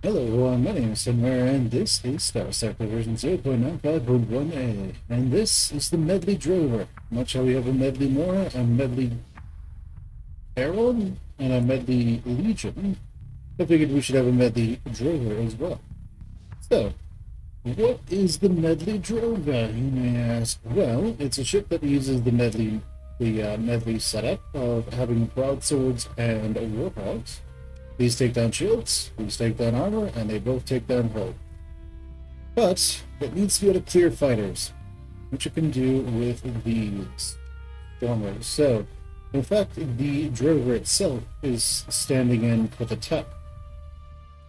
Hello, my name is Muir, and this is Starsector version 0.95.1a, and this is the Medley Drover. Much how we have a Medley Mora, a Medley Herald, and a Medley Legion, I figured we should have a Medley Drover as well. So, what is the Medley Drover, you may ask? Well, it's a ship that uses the Medley setup of having broadswords and warthogs. These take down shields, these take down armor, and they both take down hull. But it needs to be able to clear fighters, which it can do with these stormers. So, in fact, the drover itself is standing in for the tech,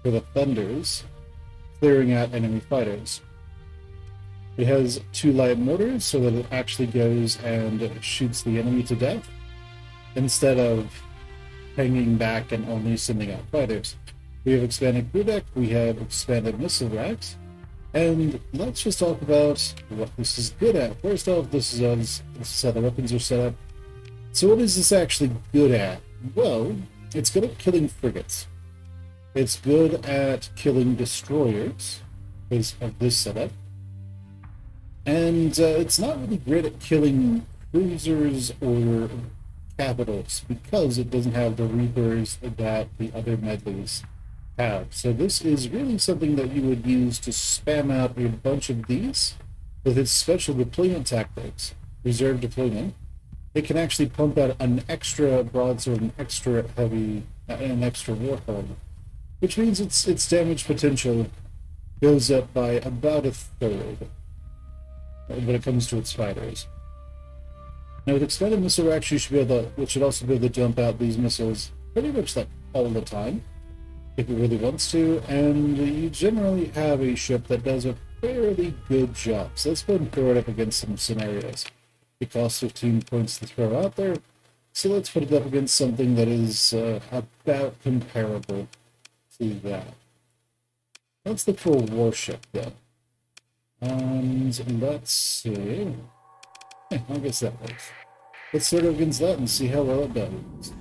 for the thunders, clearing out enemy fighters. It has 2 light mortars so that it actually goes and shoots the enemy to death, instead of hanging back and only sending out fighters. We have expanded crew deck, we have expanded missile racks, and let's just talk about what this is good at. First off, this is how the weapons are set up. So what is this actually good at? Well, it's good at killing frigates. It's good at killing destroyers, because of this setup. And it's not really great at killing cruisers or capitals, because it doesn't have the Reapers that the other Medleys have. So this is really something that you would use to spam out a bunch of these with its special deployment tactics, reserve deployment. It can actually pump out an extra broadsword, an extra heavy, and an extra warthog, which means its damage potential goes up by about 1/3 when it comes to its fighters. Now, with expanded missile racks, you should be able to, it should also be able to jump out these missiles pretty much like all the time, if it really wants to, and you generally have a ship that does a fairly good job. So let's go ahead and throw it up against some scenarios. It costs 15 points to throw out there, so let's put it up against something that is about comparable to that. Let's look for a warship, though. And let's see. I guess that works. Let's start against that and see how well it does.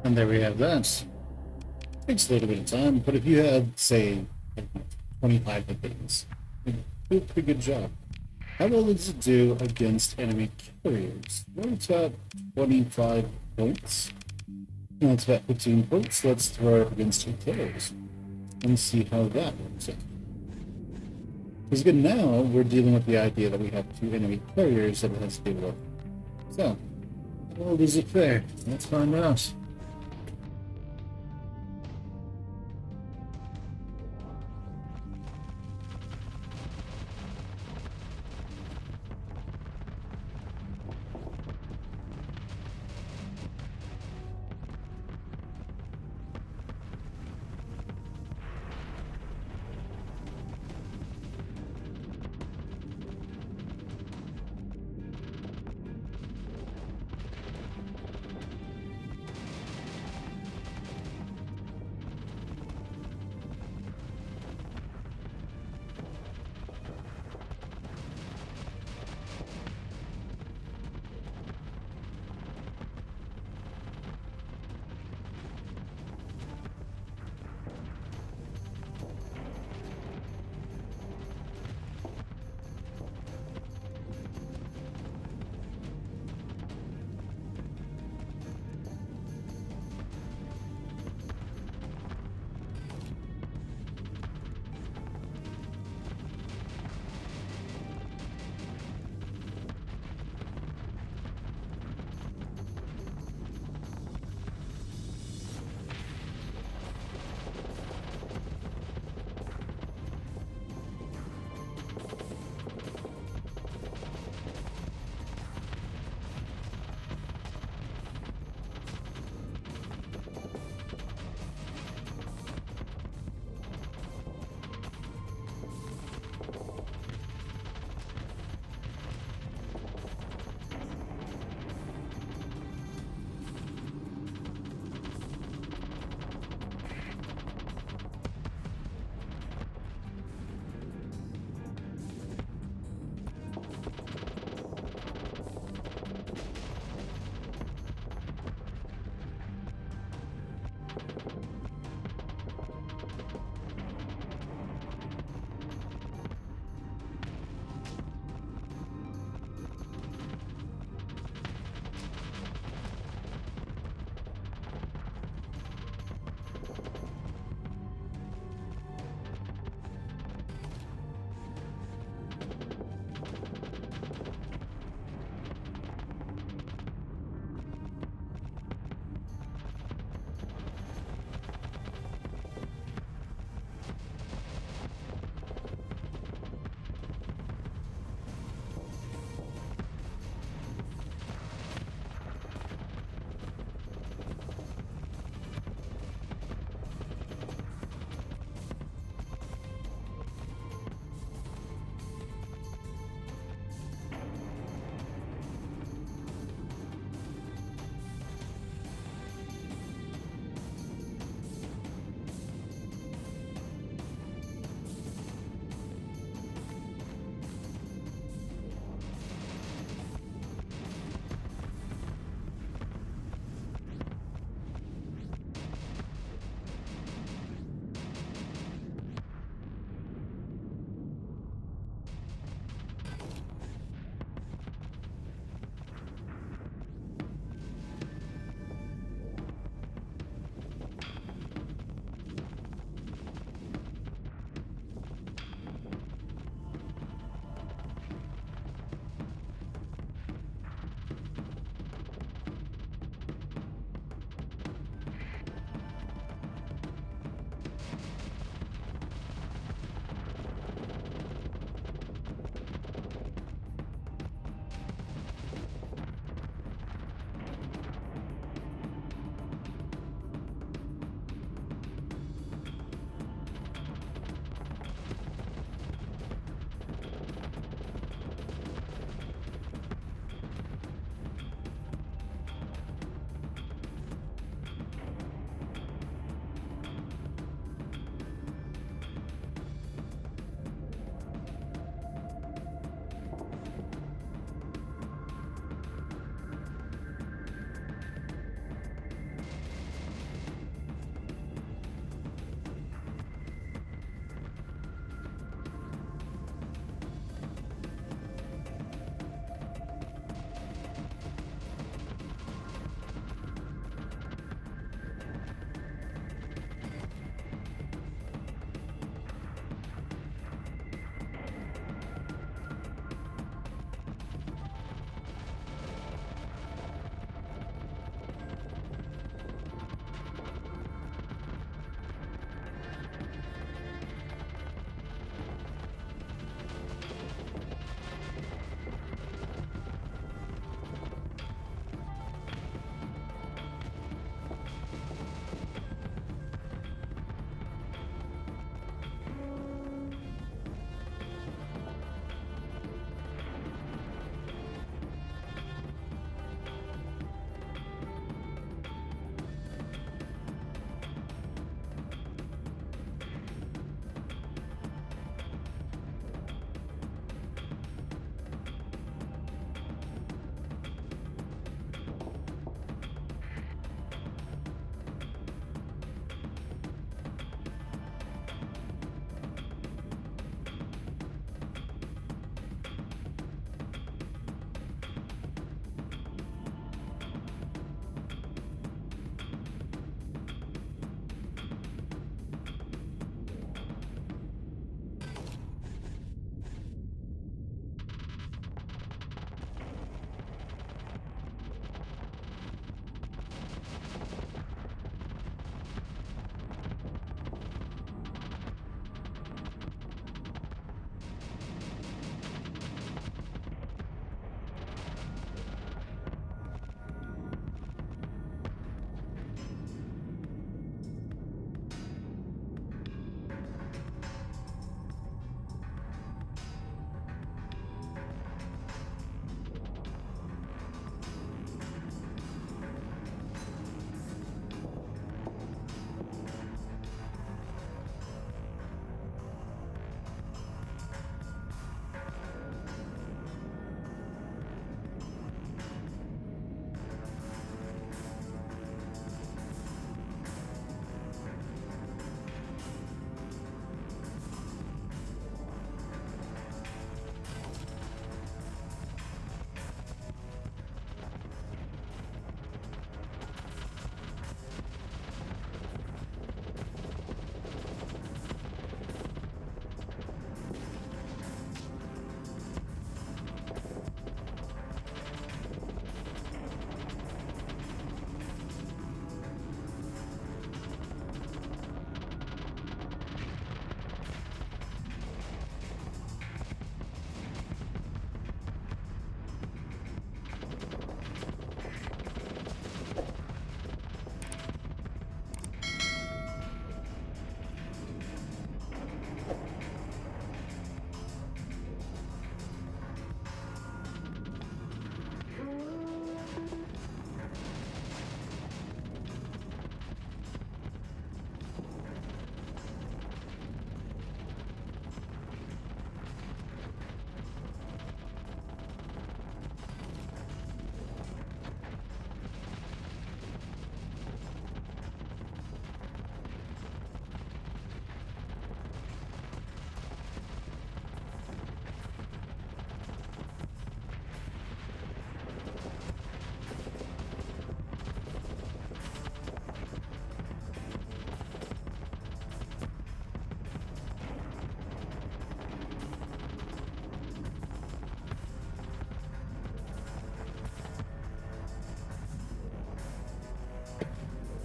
And there we have that. Takes a little bit of time, but if you had, say, 25 of these, you do a pretty good job. How well does it do against enemy carriers? Well, it's got 25 points. Now it's got 15 points. Let's throw it against two carriers and see how that works out. Because again, now we're dealing with the idea that we have two enemy carriers that it has to deal with. So, how well does it fare? Let's find out.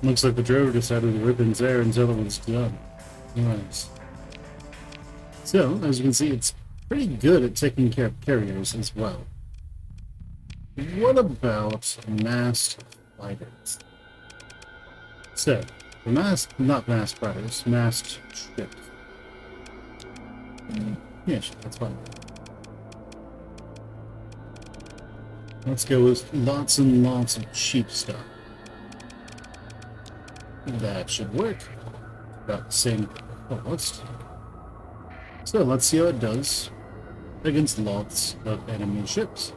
Looks like the drover decided to rip its air until it was done. Nice. So, as you can see, it's pretty good at taking care of carriers as well. What about massed fighters? So, for not massed fighters, massed ships. Yeah, sure, that's fine. Let's go with lots and lots of cheap stuff. That should work. About the same cost. So let's see how it does against lots of enemy ships.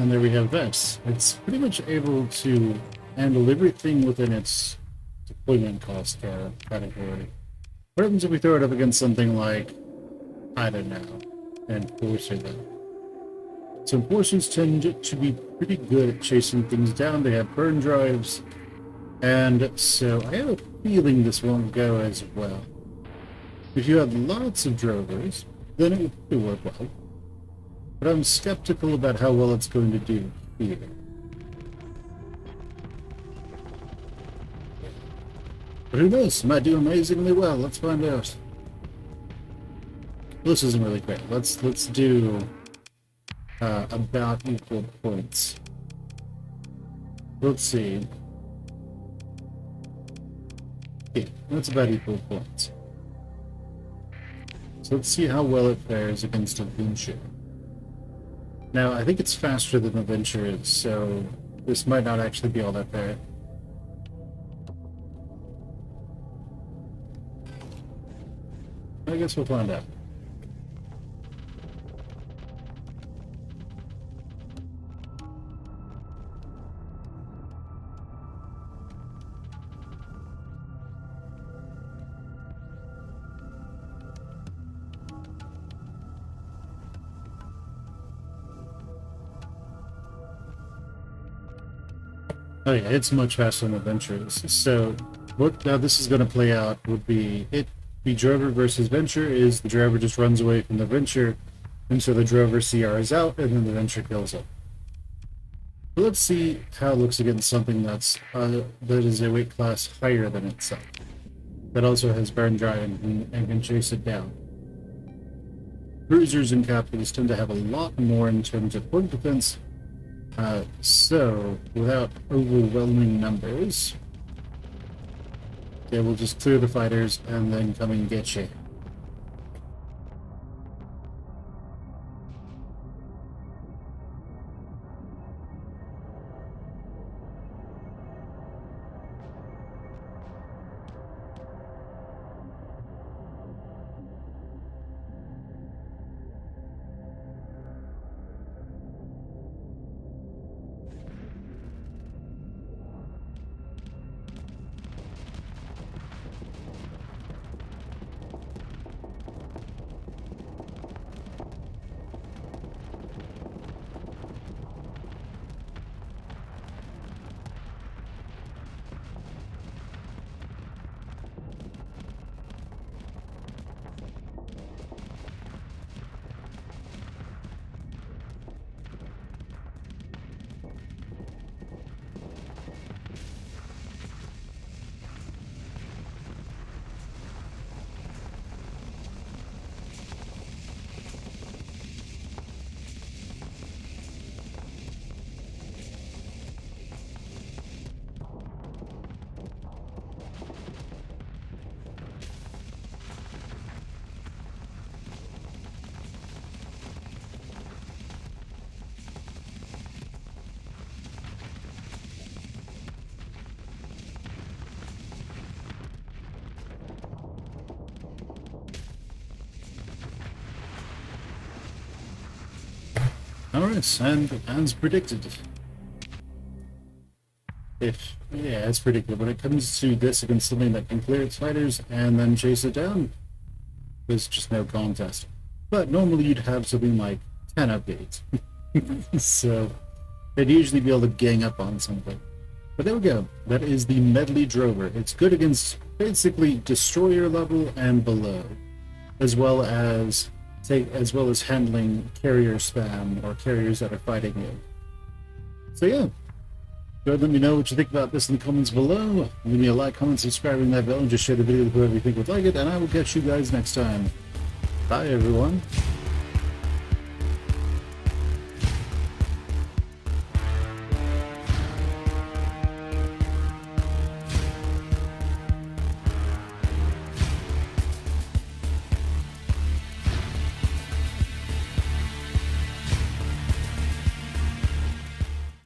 And there we have this. It's pretty much able to handle everything within its deployment cost category. What happens if we throw it up against something like, I don't know, Enforcer then? So Enforcers tend to be pretty good at chasing things down. They have burn drives, and so I have a feeling this won't go as well. If you have lots of drovers, then it would work well. But I'm skeptical about how well it's going to do here. But who knows? Might do amazingly well. Let's find out. This isn't really great. Let's do about equal points. Let's see. Yeah, that's about equal points. So let's see how well it fares against a Venture. Now, I think it's faster than the Venture is, so this might not actually be all that fair. I guess we'll find out. Oh yeah, it's much faster than Adventures. So, what now this is going to play out would be the Drover versus Venture is the Drover just runs away from the Venture, and so the Drover CRs out, and then the Venture kills him. But let's see how it looks against something that is a weight class higher than itself, that also has burn dry and can chase it down. Cruisers and captains tend to have a lot more in terms of point defense. So, without overwhelming numbers, they will just clear the fighters and then come and get you. Alright, and as predicted. As predicted, when it comes to this against something that can clear its fighters and then chase it down, there's just no contest. But normally you'd have something like 10 updates. So, they'd usually be able to gang up on something. But there we go. That is the Medley Drover. It's good against basically destroyer level and below, as well as handling carrier spam or carriers that are fighting you. So yeah, go ahead and let me know what you think about this in the comments below. Leave me a like, comment, subscribe, ring that bell, and just share the video with whoever you think would like it, and I will catch you guys next time. Bye everyone.